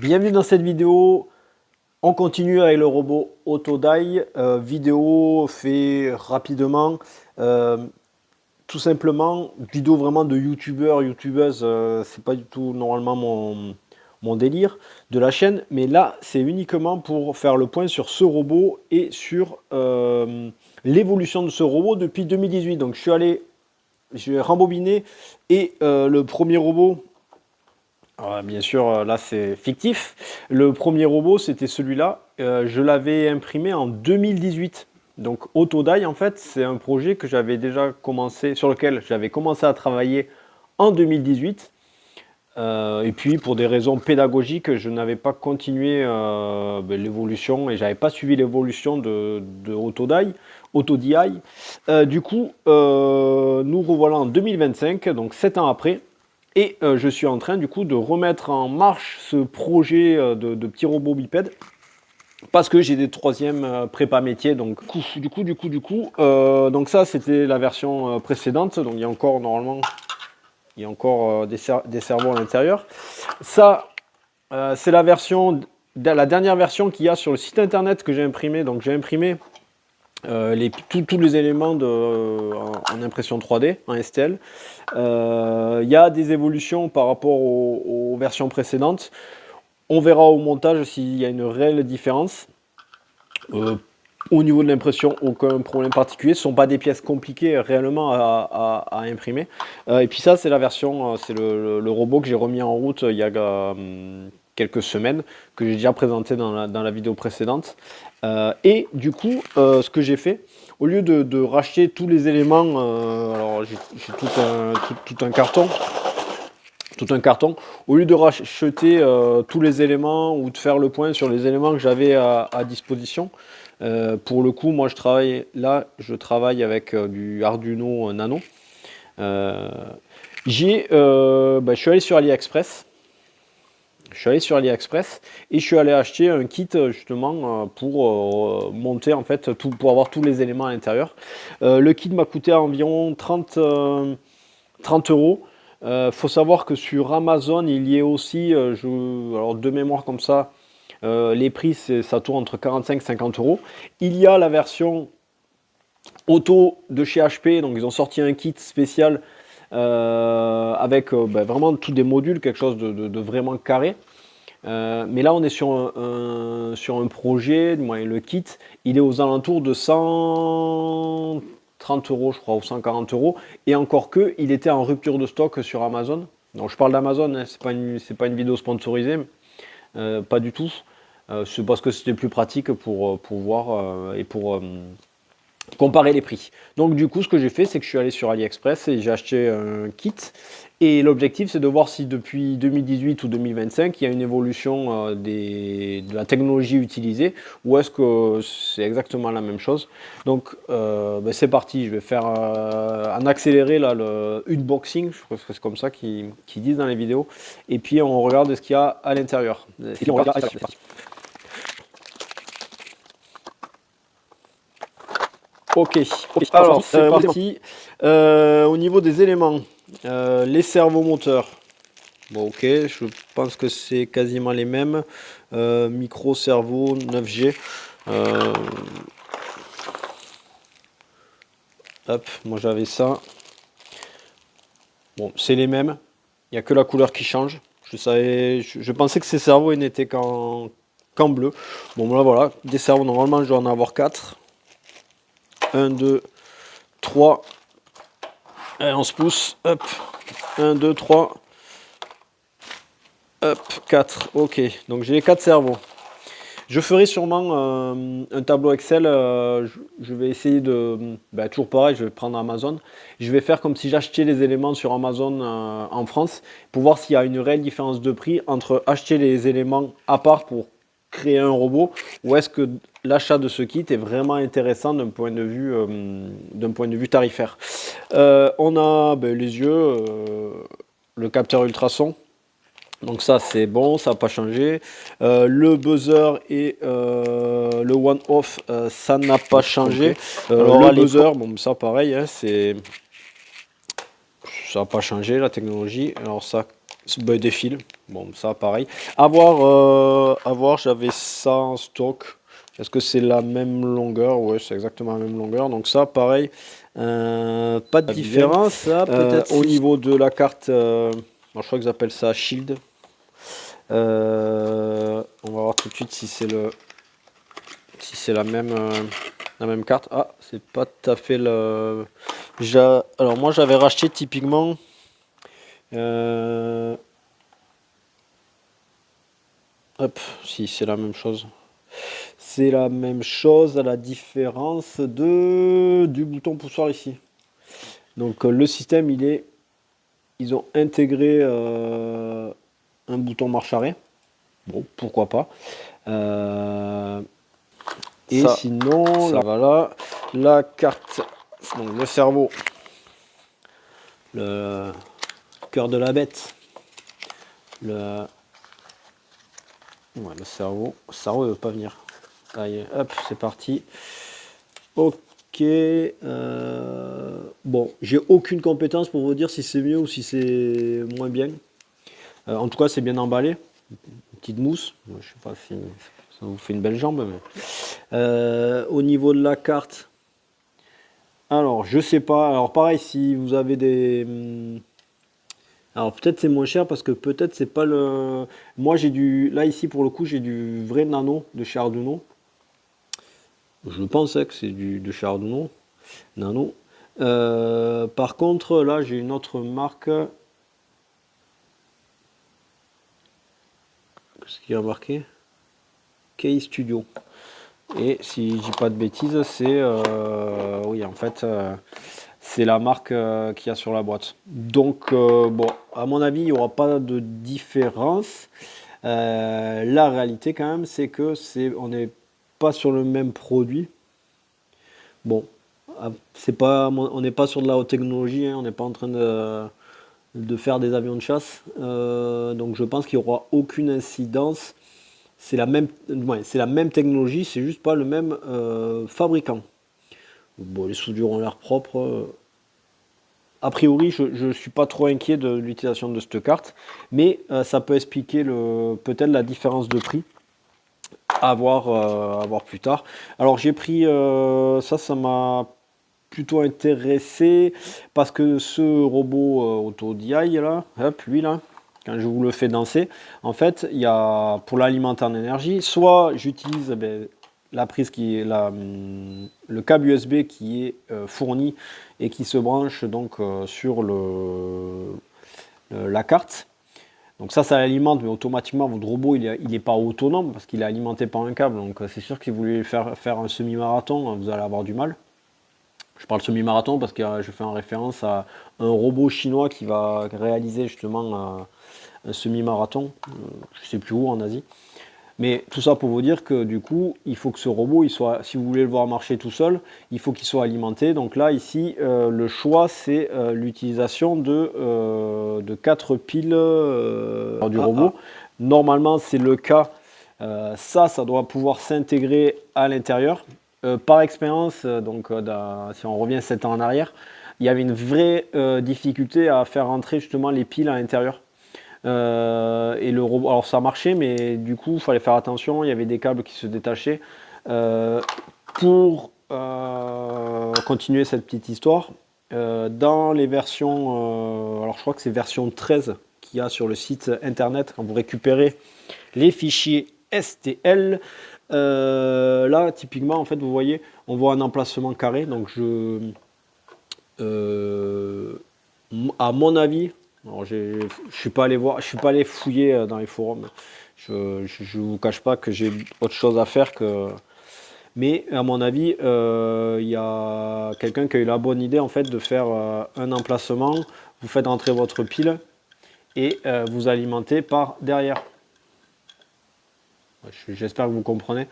Bienvenue dans cette vidéo. On continue avec le robot Autodie. Vidéo fait rapidement. Tout simplement, vidéo vraiment de youtubeur, youtubeuse. C'est pas du tout normalement mon délire de la chaîne. Mais là, c'est uniquement pour faire le point sur ce robot et sur l'évolution de ce robot depuis 2018. Donc j'ai rembobiné et le premier robot. Bien sûr, là c'est fictif. Le premier robot, c'était celui-là. Je l'avais imprimé en 2018. Donc Autodie, en fait, c'est un projet que j'avais déjà commencé, sur lequel j'avais commencé à travailler en 2018. Et puis pour des raisons pédagogiques, je n'avais pas continué l'évolution et j'avais pas suivi l'évolution de Autodie. Du coup, nous revoilà en 2025, donc 7 ans après. Et je suis en train du coup de remettre en marche ce projet de petit robot bipède parce que j'ai des troisièmes prépa métiers. Donc donc ça c'était la version précédente. Donc il y a encore normalement des cerveaux à l'intérieur. Ça c'est la dernière version qu'il y a sur le site internet que j'ai imprimé. Donc j'ai imprimé tous les éléments en impression 3D, en STL. Il y a des évolutions par rapport aux versions précédentes. On verra au montage s'il y a une réelle différence. Au niveau de l'impression, aucun problème particulier. Ce ne sont pas des pièces compliquées réellement à imprimer. Et puis ça, c'est la version, c'est le robot que j'ai remis en route il y a quelques semaines, que j'ai déjà présenté dans la vidéo précédente. Et du coup, ce que j'ai fait, au lieu de racheter tous les éléments, alors j'ai tout un carton. Au lieu de racheter tous les éléments ou de faire le point sur les éléments que j'avais à disposition, pour le coup, moi je travaille avec du Arduino Nano. Je suis allé sur AliExpress. Et je suis allé acheter un kit justement pour monter en fait pour avoir tous les éléments à l'intérieur. Le kit m'a coûté environ 30 euros. Faut savoir que sur Amazon il y est aussi, alors de mémoire comme ça, les prix ça tourne entre 45 et 50 euros. Il y a la version auto de chez HP, donc ils ont sorti un kit spécial avec vraiment tous des modules, quelque chose de vraiment carré. Mais là on est sur un projet, le kit il est aux alentours de 130 euros je crois, ou 140 euros, et encore que il était en rupture de stock sur Amazon. Donc je parle d'Amazon, hein, c'est pas une vidéo sponsorisée, pas du tout. C'est parce que c'était plus pratique pour voir et pour comparer les prix. Donc du coup ce que j'ai fait, c'est que je suis allé sur AliExpress et j'ai acheté un kit. Et l'objectif c'est de voir si depuis 2018 ou 2025 il y a une évolution de la technologie utilisée, ou est-ce que c'est exactement la même chose. Donc c'est parti, je vais faire en accéléré là, le unboxing, je pense que c'est comme ça qu'ils disent dans les vidéos, et puis on regarde ce qu'il y a à l'intérieur. Ok, alors c'est parti. Au niveau des éléments, les servomoteurs, bon ok, je pense que c'est quasiment les mêmes. Micro servo 9G. Hop, moi j'avais ça. Bon, c'est les mêmes. Il n'y a que la couleur qui change. Je pensais que ces servos n'étaient qu'en bleu. Bon là voilà, des servos normalement je dois en avoir 4. 1, 2, 3. Allez, on se pousse. Hop. 1, 2, 3. Hop, 4. Ok, donc j'ai les 4 cerveaux. Je ferai sûrement un tableau Excel. Je vais essayer de... toujours pareil, je vais prendre Amazon. Je vais faire comme si j'achetais les éléments sur Amazon en France, pour voir s'il y a une réelle différence de prix entre acheter les éléments à part pour créer un robot, ou est-ce que l'achat de ce kit est vraiment intéressant d'un point de vue tarifaire. On a les yeux, le capteur ultrason. Donc ça c'est bon, ça n'a pas changé. Le buzzer et le one-off, ça n'a pas changé. Alors le buzzer, bon ça pareil, hein, ça n'a pas changé la technologie. Alors ça, Ben, des fils. Bon, ça pareil. À voir, j'avais ça en stock. Est-ce que c'est la même longueur? Ouais, c'est exactement la même longueur. Donc ça, pareil, pas de différence. Ça, peut-être Au si. niveau de la carte, bon, je crois qu'ils appellent ça Shield. On va voir tout de suite si c'est la même carte. Ah, c'est pas tout à fait le. Alors moi, j'avais racheté typiquement. euh, Hop, si c'est la même chose. C'est la même chose à la différence du bouton poussoir ici. Donc le système, ils ont intégré un bouton marche arrêt. Bon, pourquoi pas. Euh, et Ça, sinon, ça. voilà, la carte, donc le cerveau, le cœur de la bête, le, ouais, le cerveau ne veut pas venir. Allez, hop, c'est parti. Ok. Bon, j'ai aucune compétence pour vous dire si c'est mieux ou si c'est moins bien. En tout cas, c'est bien emballé. Une petite mousse. Je sais pas si ça vous fait une belle jambe. Mais... au niveau de la carte, alors je sais pas. Alors pareil, si vous avez alors peut-être c'est moins cher parce que peut-être c'est pas le. Moi j'ai du. Là ici pour le coup j'ai du vrai nano de chez Arduino. Je pensais que c'est de chez Arduino. Nano. Par contre, là, j'ai une autre marque. Qu'est-ce qu'il y a marqué? K-Studio. Et si je dis pas de bêtises, c'est. Oui, en fait, c'est la marque qu'il y a sur la boîte. Donc, bon, à mon avis, il n'y aura pas de différence. La réalité, quand même, c'est que on n'est pas sur le même produit. Bon, c'est pas, on n'est pas sur de la haute technologie, hein, on n'est pas en train de faire des avions de chasse. Donc je pense qu'il n'y aura aucune incidence. C'est la même, ouais, c'est la même technologie, c'est juste pas le même fabricant. Bon, les soudures ont l'air propres. A priori, je ne suis pas trop inquiet de l'utilisation de cette carte, mais ça peut expliquer peut-être la différence de prix à voir plus tard. Alors j'ai pris ça m'a plutôt intéressé parce que ce robot auto DI là, hop, lui là, quand je vous le fais danser, en fait, il y a pour l'alimenter en énergie, soit j'utilise la prise qui est le câble USB qui est fourni et qui se branche donc sur la carte. Donc ça l'alimente, mais automatiquement votre robot il est pas autonome parce qu'il est alimenté par un câble. Donc c'est sûr que si vous voulez faire un semi-marathon, vous allez avoir du mal. Je parle semi-marathon parce que je fais en référence à un robot chinois qui va réaliser justement un semi-marathon, je ne sais plus où en Asie. Mais tout ça pour vous dire que du coup, il faut que ce robot, il soit, si vous voulez le voir marcher tout seul, il faut qu'il soit alimenté. Donc là, ici, le choix, c'est l'utilisation de 4 piles du robot. Normalement, c'est le cas. Ça doit pouvoir s'intégrer à l'intérieur. Par expérience, donc si on revient 7 ans en arrière, il y avait une vraie difficulté à faire rentrer justement les piles à l'intérieur. Et le robot, alors ça marchait, mais du coup, il fallait faire attention. Il y avait des câbles qui se détachaient. Pour continuer cette petite histoire, dans les versions, alors je crois que c'est version 13 qu'il y a sur le site internet, quand vous récupérez les fichiers STL, là, typiquement, en fait, vous voyez, on voit un emplacement carré. Donc, à mon avis, alors je suis pas allé voir, je suis pas allé fouiller dans les forums. Je vous cache pas que j'ai autre chose à faire que. Mais à mon avis, il y a quelqu'un qui a eu la bonne idée en fait de faire un emplacement. Vous faites rentrer votre pile et vous alimentez par derrière. J'espère que vous comprenez.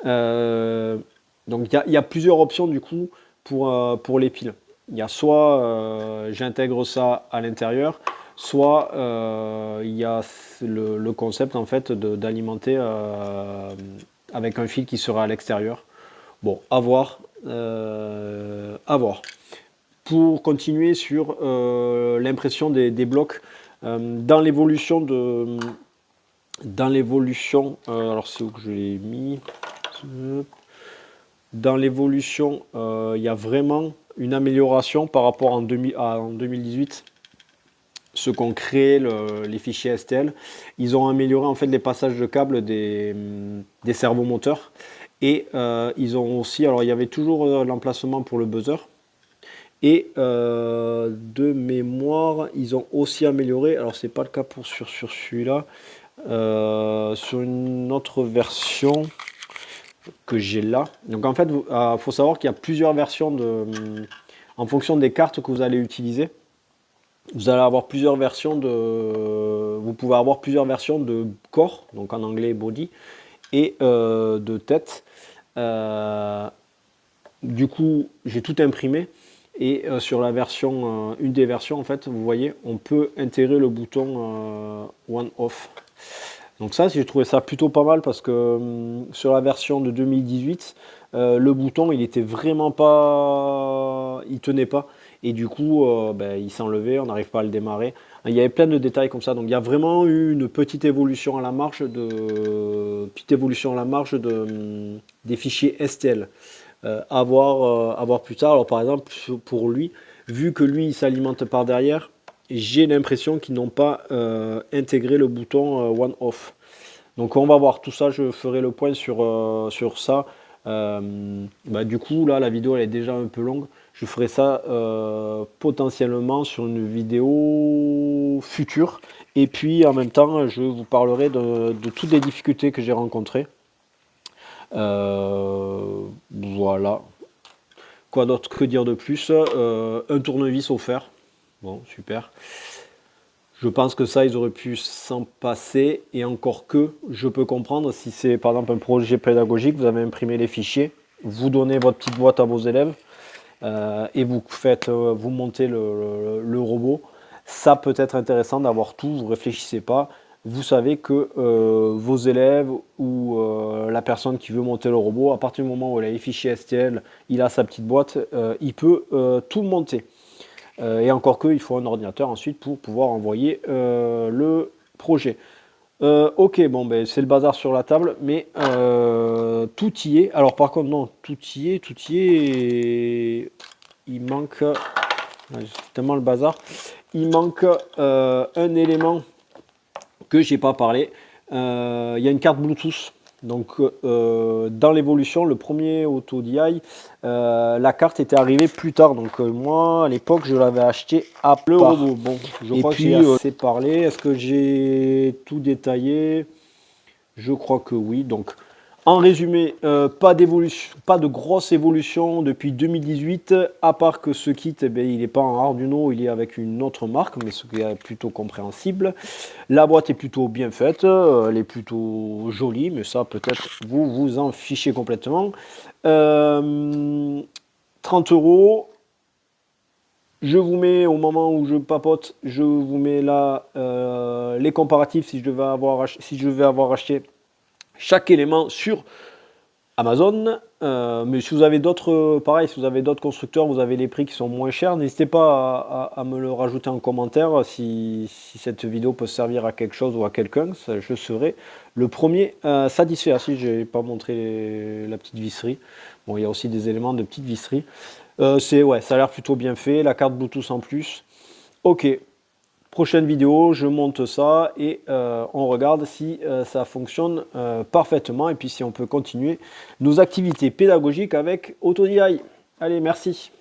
Donc il y a plusieurs options du coup pour les piles. Il y a soit j'intègre ça à l'intérieur, soit il y a le concept en fait d'alimenter avec un fil qui sera à l'extérieur. Bon, à voir. À voir. Pour continuer sur l'impression des blocs, Dans l'évolution alors c'est où que je l'ai mis? Dans l'évolution, il y a vraiment une amélioration par rapport en 2018. Ceux qui ont créé les fichiers STL, ils ont amélioré en fait les passages de câbles des servomoteurs. Et ils ont aussi, alors il y avait toujours l'emplacement pour le buzzer. Et de mémoire, ils ont aussi amélioré, alors c'est pas le cas sur celui-là, sur une autre version que j'ai là. Donc en fait, il faut savoir qu'il y a plusieurs versions en fonction des cartes que vous allez utiliser. Vous allez avoir plusieurs versions vous pouvez avoir plusieurs versions de corps, donc en anglais body, et de tête. Du coup, j'ai tout imprimé. Et sur la version, une des versions, en fait, vous voyez, on peut intégrer le bouton One Off. Donc ça, j'ai trouvé ça plutôt pas mal parce que sur la version de 2018, le bouton, il était vraiment pas, il tenait pas. Et du coup, il s'enlevait, on n'arrive pas à le démarrer. Il y avait plein de détails comme ça. Donc il y a vraiment eu une petite évolution à la marge des fichiers STL. À voir plus tard. Alors par exemple, pour lui, vu que lui, il s'alimente par derrière, j'ai l'impression qu'ils n'ont pas intégré le bouton One Off. Donc on va voir tout ça, je ferai le point sur ça. Du coup, là, la vidéo elle est déjà un peu longue. Je ferai ça potentiellement sur une vidéo future. Et puis en même temps, je vous parlerai de toutes les difficultés que j'ai rencontrées. Voilà. Quoi d'autre, que dire de plus? Un tournevis offert. Bon, super. Je pense que ça, ils auraient pu s'en passer. Et encore que, je peux comprendre, si c'est par exemple un projet pédagogique, vous avez imprimé les fichiers, vous donnez votre petite boîte à vos élèves et vous montez le robot. Ça peut être intéressant d'avoir tout, vous ne réfléchissez pas. Vous savez que vos élèves ou la personne qui veut monter le robot, à partir du moment où il a les fichiers STL, il a sa petite boîte, il peut tout monter. Et encore que, il faut un ordinateur ensuite pour pouvoir envoyer le projet. Ok, bon, c'est le bazar sur la table, mais tout y est. Alors par contre, non, tout y est. Il manque, c'est tellement le bazar, il manque un élément que j'ai pas parlé. Il y a une carte Bluetooth. Donc dans l'évolution, le premier Auto DI, la carte était arrivée plus tard. Donc moi, à l'époque, je l'avais acheté à part. Le robot, bon, je crois que j'ai assez parlé. Est-ce que j'ai tout détaillé? Je crois que oui. Donc en résumé, pas de grosse évolution depuis 2018, à part que ce kit, il n'est pas en Arduino, il est avec une autre marque, mais ce qui est plutôt compréhensible. La boîte est plutôt bien faite, elle est plutôt jolie, mais ça peut-être vous vous en fichez complètement. 30 €. Je vous mets, au moment où je papote, je vous mets là les comparatifs si je devais avoir acheté chaque élément sur Amazon. Mais si vous avez d'autres, pareil, si vous avez d'autres constructeurs, vous avez les prix qui sont moins chers, n'hésitez pas à me le rajouter en commentaire si cette vidéo peut servir à quelque chose ou à quelqu'un. Je serai le premier satisfait. Ah, si, j'ai pas montré la petite visserie. Bon, il y a aussi des éléments de petite visserie. Ouais, ça a l'air plutôt bien fait. La carte Bluetooth en plus. Ok. Prochaine vidéo, je monte ça et on regarde si ça fonctionne parfaitement et puis si on peut continuer nos activités pédagogiques avec AutoDI. Allez, merci.